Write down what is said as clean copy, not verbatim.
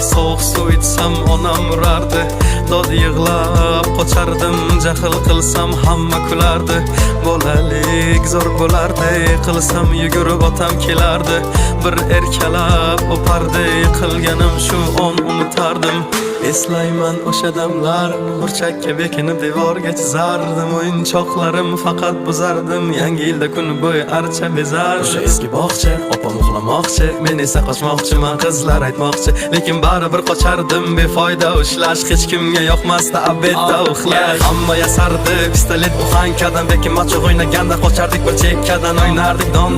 soğuk su içsem onam urardı. Dod yığlab qoçardım, jahl qilsam hamma kulardi. Bolalik zor bo'lardi, qilsam yugurib otam kelardi. Bir erkalab opardi, qilganim shu on unutardim. Eslayman o'sha damlar, burchakka bekinib devorga chizardim. O'yinchoqlarim faqat buzardim, yangi yilda kun bo'yi archa bezardim. O'sha eski bog'cha, opam uxlamoqchi, men esa qochmoqchiman, qizlar aytmoqchi. Lekin baribir qochardim, befoyda ushlash, hech kimga yoqmasdi abedda uxlash. Hamma yasardi, pistolet buxankadan, bekin machoq o'ynaganda qochardik bir chekkadan, o'ynardik don